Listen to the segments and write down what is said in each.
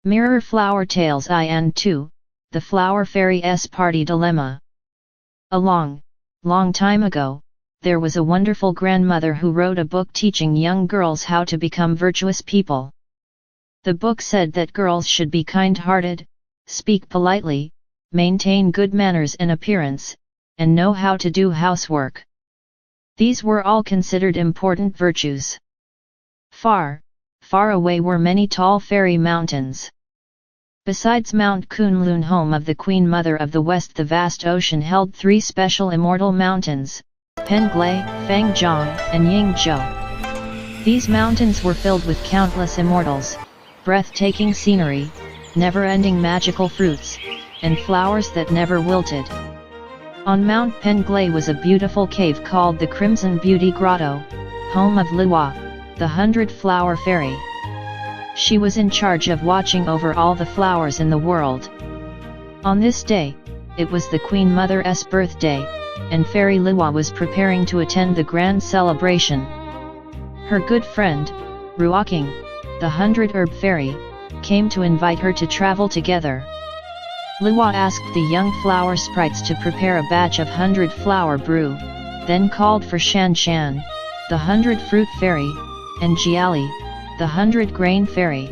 Mirror Flower Tales IN 2, The Flower Fairy's Party Dilemma. A long time ago, there was a wonderful grandmother who wrote a book teaching young girls how to become virtuous people. The book said that girls should be kind-hearted, speak politely, maintain good manners and appearance, and know how to do housework. These were all considered important virtues. Far away were many tall fairy mountains. Besides Mount Kunlun, home of the Queen Mother of the West, the vast ocean held 3 special immortal mountains, Penglai, Fangjiang, and Yingzhou. These mountains were filled with countless immortals, breathtaking scenery, never-ending magical fruits, and flowers that never wilted. On Mount Penglai was a beautiful cave called the Crimson Beauty Grotto, home of Liwa, the 100-flower fairy. She was in charge of watching over all the flowers in the world. On this day, it was the Queen Mother's birthday, and Fairy Liwa was preparing to attend the grand celebration. Her good friend, Ruoking, the 100-herb fairy, came to invite her to travel together. Liwa asked the young flower sprites to prepare a batch of 100-flower brew, then called for Shan Shan, the 100-fruit fairy, and Jiali, the 100-grain fairy.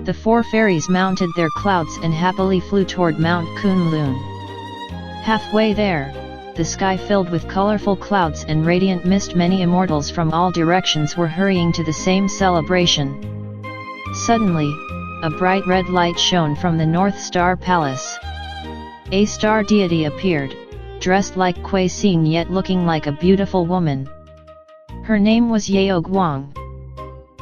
The 4 fairies mounted their clouds and happily flew toward Mount Kunlun. Halfway there, the sky filled with colorful clouds and radiant mist. Many immortals from all directions were hurrying to the same celebration. Suddenly, a bright red light shone from the North Star Palace. A star deity appeared, dressed like Kuei Xing yet looking like a beautiful woman. Her name was Yao Guang.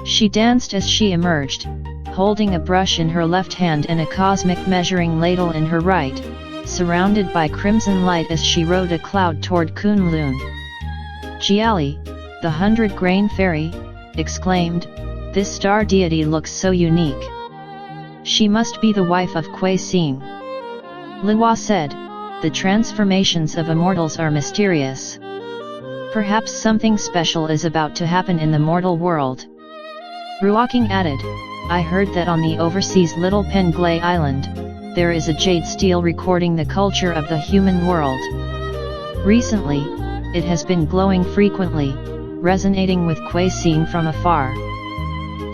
She danced as she emerged, holding a brush in her left hand and a cosmic measuring ladle in her right, surrounded by crimson light as she rode a cloud toward Kunlun. Jiali, the 100-grain fairy, exclaimed, "This star deity looks so unique. She must be the wife of Kuei Xing." Liwa said, "The transformations of immortals are mysterious. Perhaps something special is about to happen in the mortal world." Ruoking added, "I heard that on the overseas Little Penglai Island, there is a jade stele recording the culture of the human world. Recently, it has been glowing frequently, resonating with Kuei Xing from afar.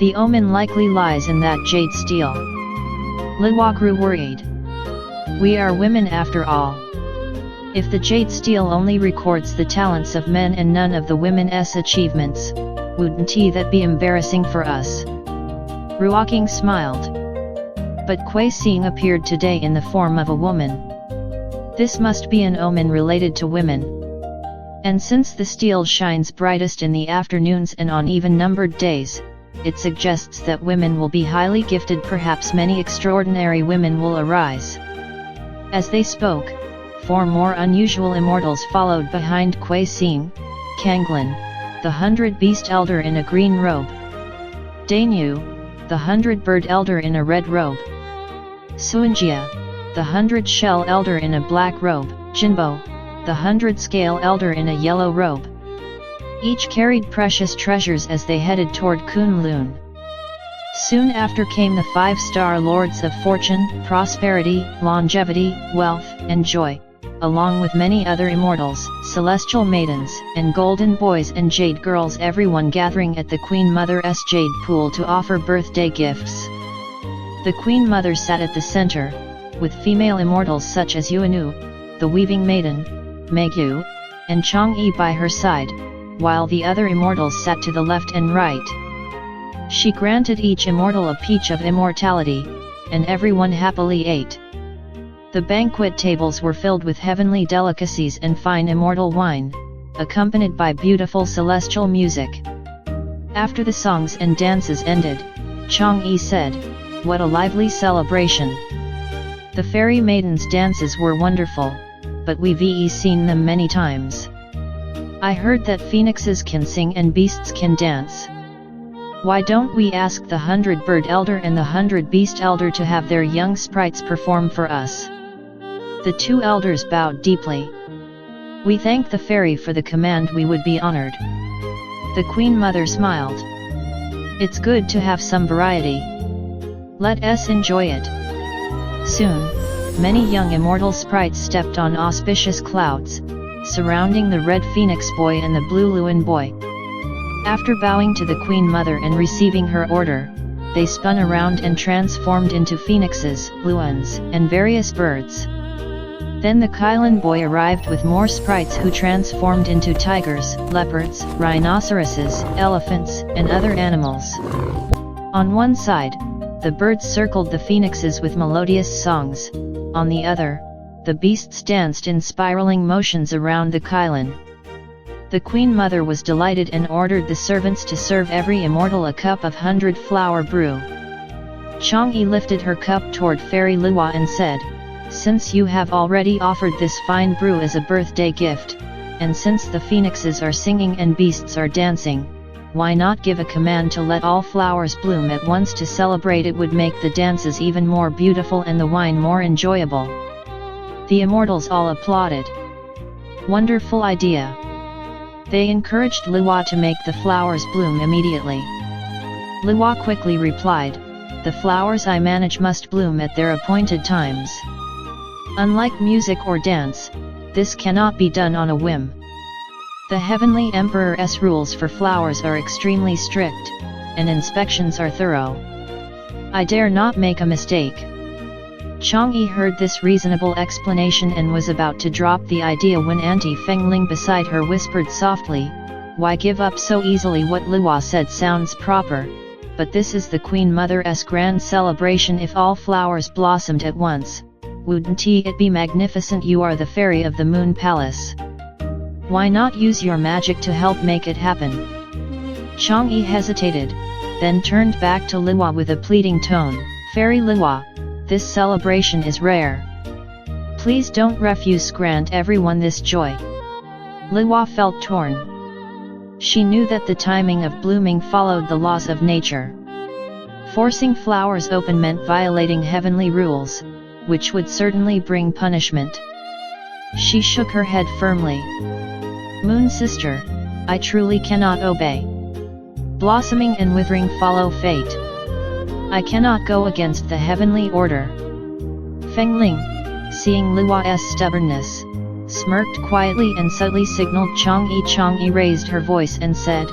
The omen likely lies in that jade stele." Liwa grew worried. "We are women after all. If the jade stele only records the talents of men and none of the women's achievements, wouldn't that be embarrassing for us?" Ruoking smiled. "But Kuei Xing appeared today in the form of a woman. This must be an omen related to women. And since the stele shines brightest in the afternoons and on even-numbered days, it suggests that women will be highly gifted. Perhaps many extraordinary women will arise." As they spoke, 4 more unusual immortals followed behind Kuei Xing: Kanglin, the 100-beast elder in a green robe; Dainyu, the 100-bird elder in a red robe; Suanjia, the 100-shell elder in a black robe; Jinbo, the 100-scale elder in a yellow robe. Each carried precious treasures as they headed toward Kunlun. Soon after came the 5-star lords of fortune, prosperity, longevity, wealth, and joy, along with many other immortals, celestial maidens, and golden boys and jade girls, everyone gathering at the Queen Mother's jade pool to offer birthday gifts. The Queen Mother sat at the center, with female immortals such as Yuanu, the weaving maiden, Meigyu, and Chang'e by her side, while the other immortals sat to the left and right. She granted each immortal a peach of immortality, and everyone happily ate. The banquet tables were filled with heavenly delicacies and fine immortal wine, accompanied by beautiful celestial music. After the songs and dances ended, Chang'e said, "What a lively celebration! The fairy maidens' dances were wonderful, but we've seen them many times. I heard that phoenixes can sing and beasts can dance. Why don't we ask the 100-bird elder and the 100-beast elder to have their young sprites perform for us?" The 2 elders bowed deeply. "We thank the fairy for the command. We would be honored." The Queen Mother smiled. "It's good to have some variety. Let us enjoy it. Soon, many young immortal sprites stepped on auspicious clouds, surrounding the red phoenix boy and the blue Luan boy. After bowing to the Queen Mother and receiving her order, they spun around and transformed into phoenixes, Luans, and various birds. Then the Kailan boy arrived with more sprites who transformed into tigers, leopards, rhinoceroses, elephants, and other animals. On one side, the birds circled the phoenixes with melodious songs, on the other, the beasts danced in spiraling motions around the Kailan. The Queen Mother was delighted and ordered the servants to serve every immortal a cup of 100-flower brew. Chang'e lifted her cup toward Fairy Luo and said, "Since you have already offered this fine brew as a birthday gift, and since the phoenixes are singing and beasts are dancing, why not give a command to let all flowers bloom at once to celebrate? It would make the dances even more beautiful and the wine more enjoyable." The immortals all applauded. Wonderful idea. They encouraged Luo to make the flowers bloom immediately. Luo quickly replied, "The flowers I manage must bloom at their appointed times. Unlike music or dance, this cannot be done on a whim. The Heavenly Emperor's rules for flowers are extremely strict, and inspections are thorough. I dare not make a mistake." Chang'e heard this reasonable explanation and was about to drop the idea when Auntie Fengling beside her whispered softly, "Why give up so easily? What Luo said sounds proper, but this is the Queen Mother's grand celebration. If all flowers blossomed at once, wouldn't it be magnificent? You are the fairy of the Moon Palace. Why not use your magic to help make it happen?" Chang'e hesitated, then turned back to Luo with a pleading tone, "Fairy Luo, this celebration is rare. Please don't refuse. Grant everyone this joy." Luo felt torn. She knew that the timing of blooming followed the laws of nature. Forcing flowers open meant violating heavenly rules, which would certainly bring punishment. She shook her head firmly. "Moon Sister, I truly cannot obey. Blossoming and withering follow fate. I cannot go against the heavenly order." Fengling, seeing Luo's stubbornness, smirked quietly and subtly signaled Chang'e. Chang'e raised her voice and said,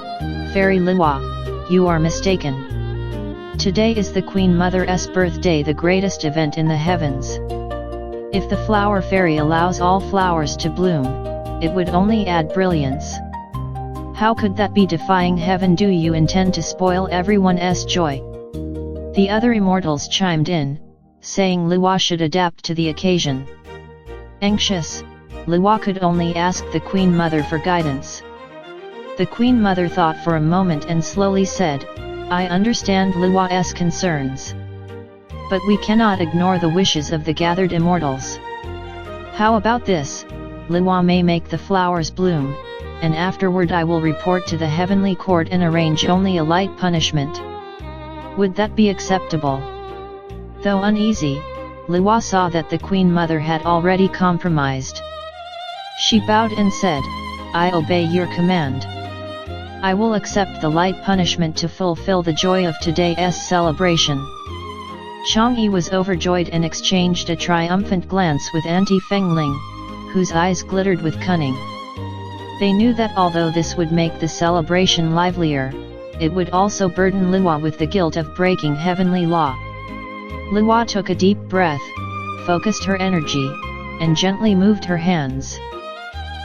"Fairy Luo, you are mistaken. Today is the Queen Mother's birthday, the greatest event in the heavens. If the flower fairy allows all flowers to bloom, it would only add brilliance. How could that be defying heaven? Do you intend to spoil everyone's joy?" The other immortals chimed in, saying Luo should adapt to the occasion. Anxious, Luo could only ask the Queen Mother for guidance. The Queen Mother thought for a moment and slowly said, "I understand Luo's concerns. But we cannot ignore the wishes of the gathered immortals. How about this? Luo may make the flowers bloom, and afterward I will report to the heavenly court and arrange only a light punishment. Would that be acceptable?" Though uneasy, Luo saw that the Queen Mother had already compromised. She bowed and said, "I obey your command. I will accept the light punishment to fulfill the joy of today's celebration." Chang'e was overjoyed and exchanged a triumphant glance with Auntie Fengling, whose eyes glittered with cunning. They knew that although this would make the celebration livelier, it would also burden Luo with the guilt of breaking heavenly law. Luo took a deep breath, focused her energy, and gently moved her hands.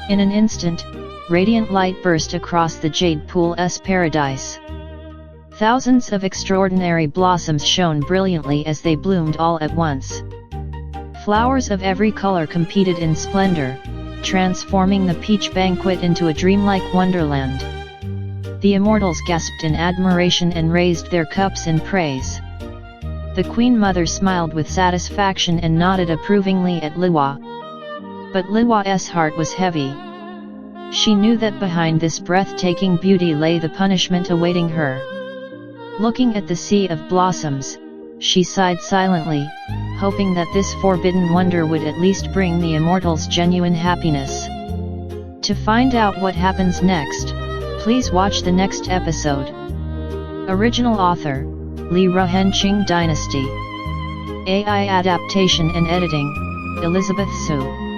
In an instant, radiant light burst across the jade pool's paradise. Thousands of extraordinary blossoms shone brilliantly as they bloomed all at once. Flowers of every color competed in splendor, transforming the peach banquet into a dreamlike wonderland. The immortals gasped in admiration and raised their cups in praise. The Queen Mother smiled with satisfaction and nodded approvingly at Luo. But Luo's heart was heavy. She knew that behind this breathtaking beauty lay the punishment awaiting her. Looking at the sea of blossoms, she sighed silently, hoping that this forbidden wonder would at least bring the immortals genuine happiness. To find out what happens next, please watch the next episode. Original author, Li Ruhenqing Dynasty. AI adaptation and editing, Elizabeth Su.